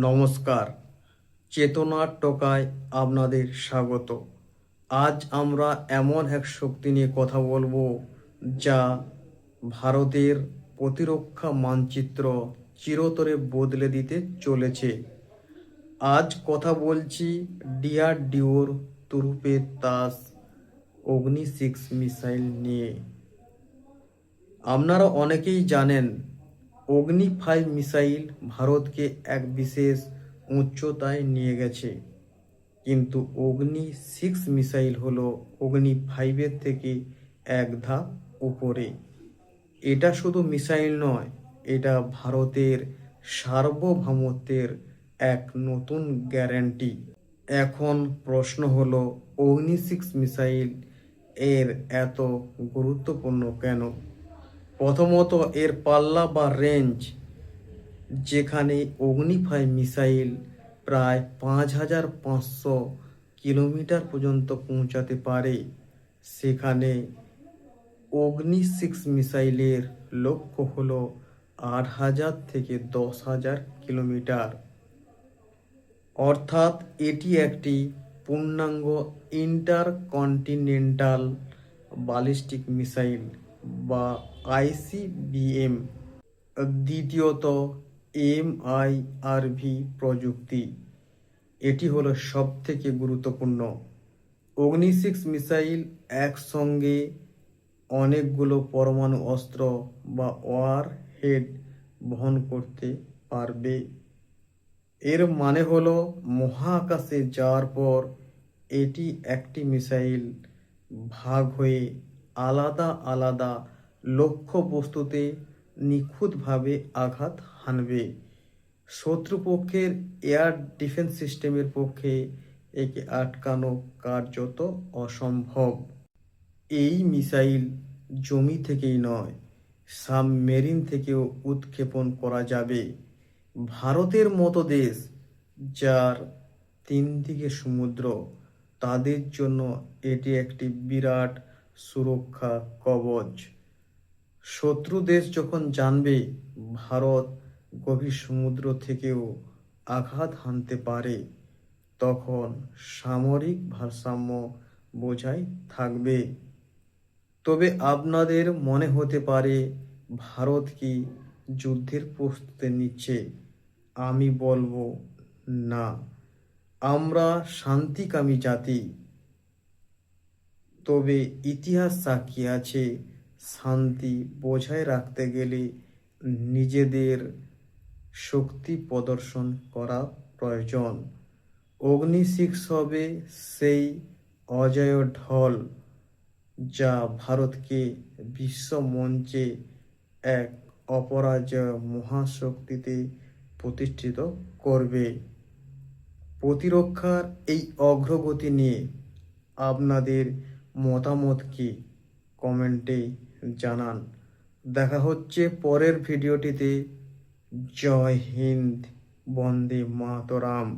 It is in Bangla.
নমস্কার, চেতনার টোকায় আপনাদের স্বাগত। আজ আমরা এমন এক শক্তি নিয়ে কথা বলবো যা ভারতের প্রতিরক্ষা মানচিত্র চিরতরে বদলে দিতে চলেছে। আজ কথা বলছি ডিআরডিওর তুরুপের তাস অগ্নি-6 মিসাইল নিয়ে। আপনারা অনেকেই জানেন অগ্নি-5 মিসাইল ভারতকে এক বিশেষ উচ্চতায় নিয়ে গেছে, কিন্তু অগ্নি-6 মিসাইল হলো অগ্নি-5-এর থেকে এক ধাপ উপরে। এটা শুধু মিসাইল নয়, এটা ভারতের সার্বভৌমত্বের এক নতুন গ্যারান্টি। এখন প্রশ্ন হলো, অগ্নি-6 মিসাইল এর এত গুরুত্বপূর্ণ কেন? প্রথমত, এর পাল্লা বা রেঞ্জ। যেখানে অগ্নি-5 মিসাইল প্রায় 5,500 কিলোমিটার পর্যন্ত পৌঁছাতে পারে, সেখানে অগ্নি-6 মিসাইলের লক্ষ্য হল 8,000 থেকে 10,000 কিলোমিটার। অর্থাৎ এটি একটি পূর্ণাঙ্গ ইন্টারকন্টিনেন্টাল ব্যালিস্টিক মিসাইল বা আইসিবিএম। দ্বিতীয়ত, এমআইআরভি প্রযুক্তি। এটি হলো সবথেকে গুরুত্বপূর্ণ। অগ্নি-6 মিসাইল একসঙ্গে অনেকগুলো পরমাণু অস্ত্র বা ওয়ার হেড বহন করতে পারবে। এর মানে হলো মহাকাশে যাওয়ার পর এটি একটি মিসাইল ভাগ হয়ে আলাদা আলাদা লক্ষ্যবস্তুতে নিখুঁতভাবে আঘাত হানবে। শত্রুপক্ষের এয়ার ডিফেন্স সিস্টেমের পক্ষে একে আটকানো কার্যত অসম্ভব। এই মিসাইল জমি থেকেই নয়, সাবমেরিন থেকেও উৎক্ষেপণ করা যাবে। ভারতের মতো দেশ যার 3 দিকে সমুদ্র, তাদের জন্য এটি একটি বিরাট সুরক্ষা কবচ। শত্রু দেশ যখন জানবে ভারত গভীর সমুদ্র থেকেও আঘাত হানতে পারে, তখন সামরিক ভারসাম্য বজায় থাকবে। তবে আপনাদের মনে হতে পারে, ভারত কি যুদ্ধের প্রস্তুতি নিচ্ছে? আমি বলবো না। আমরা শান্তিকামী জাতি। তবে ইতিহাস সাক্ষী আছে, শান্তি বজায় রাখতে গেলে নিজেদের শক্তি প্রদর্শন করা প্রয়োজন। অগ্নি-6 হবে সেই অজেয় ঢল যা ভারতকে বিশ্ব মঞ্চে এক অপরাজেয় মহাশক্তিতে প্রতিষ্ঠিত করবে। প্রতিরক্ষার এই অগ্রগতি নিয়ে আপনাদের মতামত কি? কমেন্টে জানান। দেখা হচ্ছে পরের ভিডিওটিতে। জয় হিন্দ, বন্দে মাতরম।